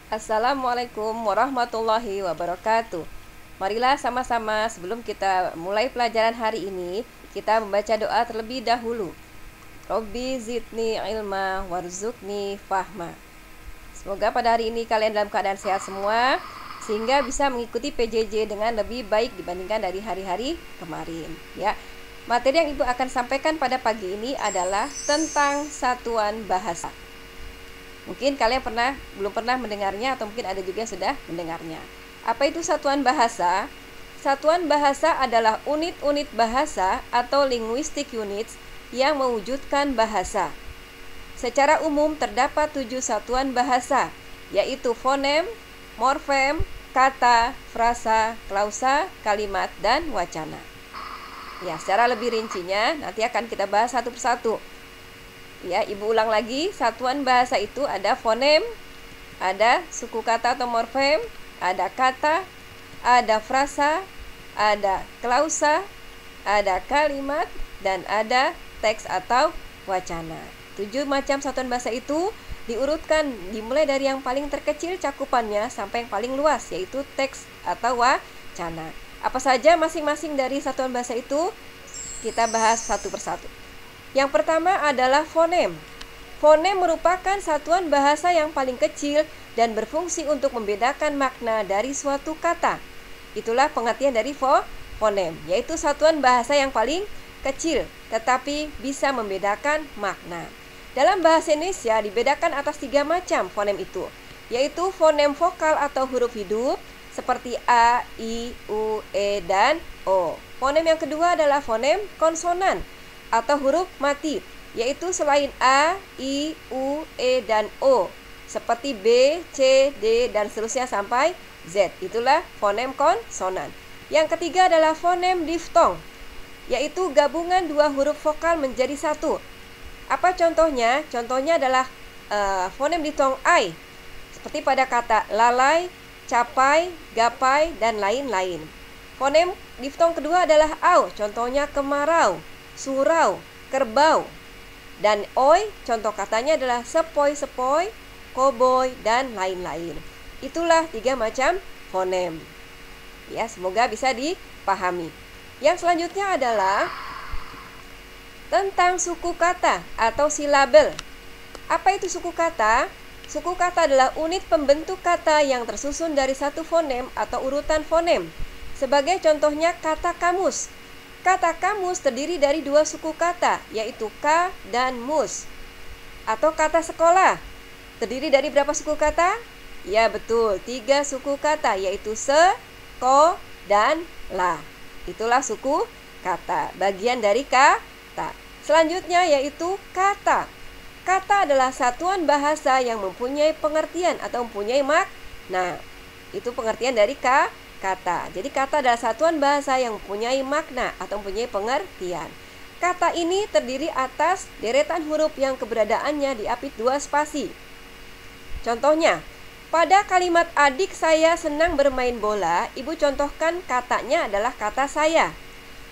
Assalamualaikum warahmatullahi wabarakatuh. Marilah sama-sama sebelum kita mulai pelajaran hari ini, kita membaca doa terlebih dahulu. Robbi zidni ilma warzuqni fahma. Semoga pada hari ini kalian dalam keadaan sehat semua, sehingga bisa mengikuti PJJ dengan lebih baik dibandingkan dari hari-hari kemarin. Ya, materi yang Ibu akan sampaikan pada pagi ini adalah tentang satuan bahasa. Mungkin kalian belum pernah mendengarnya, atau mungkin ada juga yang sudah mendengarnya. Apa itu satuan bahasa? Satuan bahasa adalah unit-unit bahasa atau linguistic units yang mewujudkan bahasa. Secara umum terdapat 7 satuan bahasa, yaitu fonem, morfem, kata, frasa, klausa, kalimat, dan wacana. Ya, secara lebih rincinya nanti akan kita bahas satu persatu. Ya, Ibu ulang lagi, satuan bahasa itu ada fonem, ada suku kata atau morfem, ada kata, ada frasa, ada klausa, ada kalimat, dan ada teks atau wacana. 7 macam satuan bahasa itu diurutkan dimulai dari yang paling terkecil cakupannya sampai yang paling luas, yaitu teks atau wacana. Apa saja masing-masing dari satuan bahasa itu? Kita bahas satu persatu. Yang pertama adalah fonem. Fonem merupakan satuan bahasa yang paling kecil dan berfungsi untuk membedakan makna dari suatu kata. Itulah pengertian dari fonem, yaitu satuan bahasa yang paling kecil tetapi bisa membedakan makna. Dalam bahasa Indonesia dibedakan atas 3 macam fonem itu, yaitu fonem vokal atau huruf hidup seperti A, I, U, E, dan O. Fonem yang kedua adalah fonem konsonan atau huruf mati, yaitu selain A, I, U, E, dan O, seperti B, C, D, dan seterusnya sampai Z. Itulah fonem konsonan. Yang ketiga adalah fonem diftong, yaitu gabungan 2 huruf vokal menjadi satu. Apa contohnya? Contohnya adalah fonem diftong I, seperti pada kata lalai, capai, gapai, dan lain-lain. Fonem diftong kedua adalah au, contohnya kemarau, surau, kerbau. Dan oi, contoh katanya adalah sepoi-sepoi, koboi, dan lain-lain. Itulah 3 macam fonem. Ya, semoga bisa dipahami. Yang selanjutnya adalah tentang suku kata atau silabel. Apa itu suku kata? Suku kata adalah unit pembentuk kata yang tersusun dari satu fonem atau urutan fonem. Sebagai contohnya kata kamus. Kata kamus terdiri dari 2 suku kata, yaitu ka dan mus. Atau kata sekolah terdiri dari berapa suku kata? Ya betul, 3 suku kata, yaitu se, ko, dan la. Itulah suku kata, bagian dari kata. Selanjutnya yaitu kata. Kata adalah satuan bahasa yang mempunyai pengertian atau mempunyai makna. Itu pengertian dari kata. Jadi kata adalah satuan bahasa yang mempunyai makna atau mempunyai pengertian. Kata ini terdiri atas deretan huruf yang keberadaannya diapit 2 spasi. Contohnya, pada kalimat adik saya senang bermain bola, Ibu contohkan katanya adalah kata saya.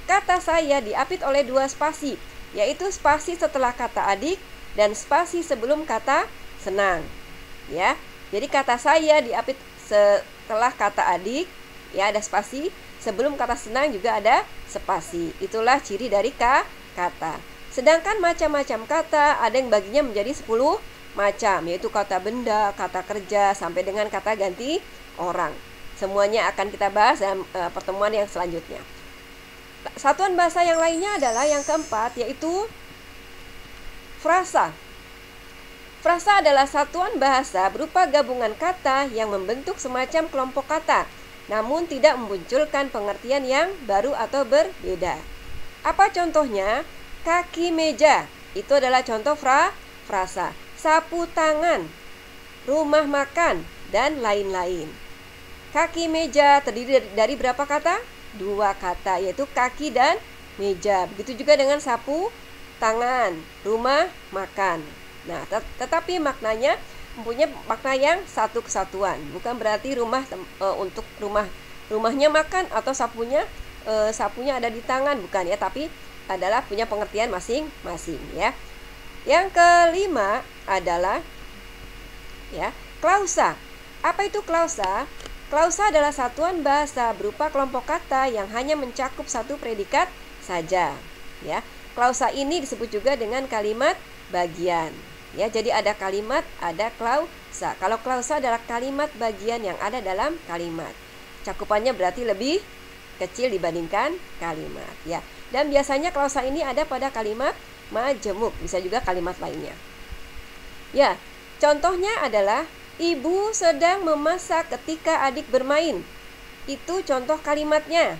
Kata saya diapit oleh 2 spasi, yaitu spasi setelah kata adik dan spasi sebelum kata senang. Ya, jadi kata saya diapit setelah kata adik, ya ada spasi, sebelum kata senang juga ada spasi. Itulah ciri dari kata. Sedangkan macam-macam kata ada yang baginya menjadi 10 macam, yaitu kata benda, kata kerja, sampai dengan kata ganti orang. Semuanya akan kita bahas dalam pertemuan yang selanjutnya. Satuan bahasa yang lainnya adalah yang keempat, yaitu frasa. Frasa adalah satuan bahasa berupa gabungan kata yang membentuk semacam kelompok kata, namun tidak memunculkan pengertian yang baru atau berbeda. Apa contohnya? Kaki meja, itu adalah contoh frasa. Sapu tangan, rumah makan, dan lain-lain. Kaki meja terdiri dari berapa kata? 2 kata, yaitu kaki dan meja. Begitu juga dengan sapu tangan, rumah makan. Nah, tetapi maknanya mempunyai makna yang satu kesatuan. Bukan berarti untuk rumahnya makan atau sapunya ada di tangan, bukan ya, tapi adalah punya pengertian masing-masing ya. Yang kelima adalah klausa. Apa itu klausa? Klausa adalah satuan bahasa berupa kelompok kata yang hanya mencakup satu predikat saja. Ya, klausa ini disebut juga dengan kalimat bagian. Ya, jadi ada kalimat, ada klausa. Kalau klausa adalah kalimat bagian yang ada dalam kalimat. Cakupannya berarti lebih kecil dibandingkan kalimat. Ya, dan biasanya klausa ini ada pada kalimat majemuk, bisa juga kalimat lainnya. Ya, contohnya adalah ibu sedang memasak ketika adik bermain. Itu contoh kalimatnya.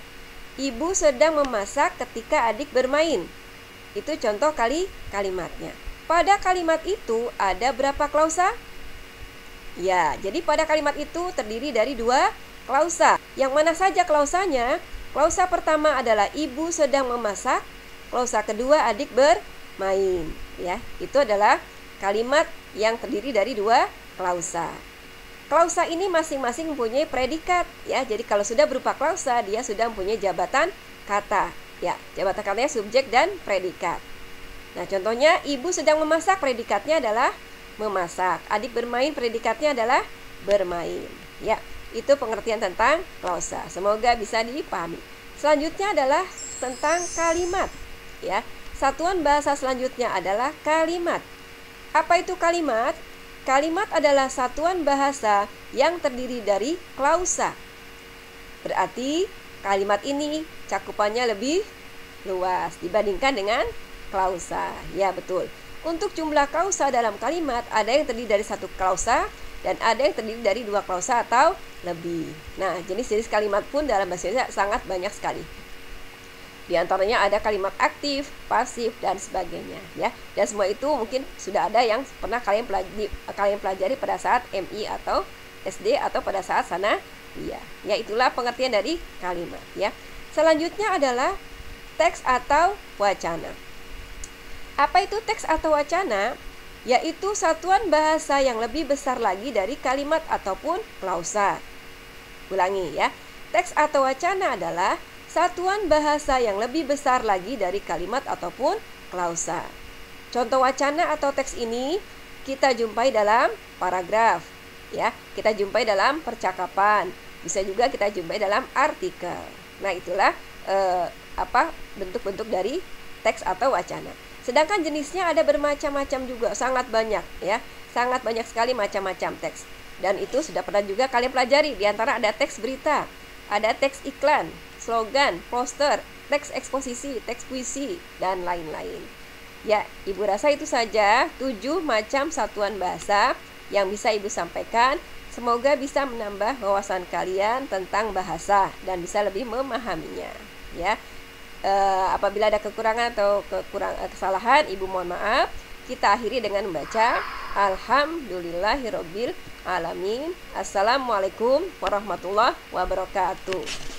Ibu sedang memasak ketika adik bermain. Itu contoh kalimatnya. Pada kalimat itu ada berapa klausa? Ya, jadi pada kalimat itu terdiri dari 2 klausa. Yang mana saja klausanya? Klausa pertama adalah ibu sedang memasak. Klausa kedua adik bermain. Ya, itu adalah kalimat yang terdiri dari 2 klausa. Klausa ini masing-masing mempunyai predikat, ya. Jadi kalau sudah berupa klausa, dia sudah mempunyai jabatan kata. Ya, jabatan katanya subjek dan predikat. Nah, contohnya ibu sedang memasak, predikatnya adalah memasak. Adik bermain, predikatnya adalah bermain. Ya, itu pengertian tentang klausa. Semoga bisa dipahami. Selanjutnya adalah tentang kalimat, ya. Satuan bahasa selanjutnya adalah kalimat. Apa itu kalimat? Kalimat adalah satuan bahasa yang terdiri dari klausa. Berarti kalimat ini cakupannya lebih luas dibandingkan dengan klausa. Ya, betul. Untuk jumlah klausa dalam kalimat ada yang terdiri dari 1 klausa dan ada yang terdiri dari 2 klausa atau lebih. Nah, jenis-jenis kalimat pun dalam bahasa Indonesia sangat banyak sekali. Di antaranya ada kalimat aktif, pasif, dan sebagainya, ya. Dan semua itu mungkin sudah ada yang pernah kalian pelajari pada saat MI atau SD atau pada saat sanawiyah. Ya, itulah pengertian dari kalimat, ya. Selanjutnya adalah teks atau wacana. Apa itu teks atau wacana? Yaitu satuan bahasa yang lebih besar lagi dari kalimat ataupun klausa. Ulangi, ya. Teks atau wacana adalah satuan bahasa yang lebih besar lagi dari kalimat ataupun klausa. Contoh wacana atau teks ini kita jumpai dalam paragraf, ya. Kita jumpai dalam percakapan. Bisa juga kita jumpai dalam artikel. Nah, itulah bentuk-bentuk dari teks atau wacana. Sedangkan jenisnya ada bermacam-macam juga, sangat banyak, ya. Sangat banyak sekali macam-macam teks. Dan itu sudah pernah juga kalian pelajari. Di antara ada teks berita, ada teks iklan, slogan, poster, teks eksposisi, teks puisi, dan lain-lain. Ya, Ibu rasa itu saja 7 macam satuan bahasa yang bisa Ibu sampaikan. Semoga bisa menambah wawasan kalian tentang bahasa dan bisa lebih memahaminya, ya. Apabila ada kekurangan atau kesalahan, Ibu mohon maaf. Kita akhiri dengan membaca Alhamdulillahirobbil alamin. Assalamualaikum warahmatullahi wabarakatuh.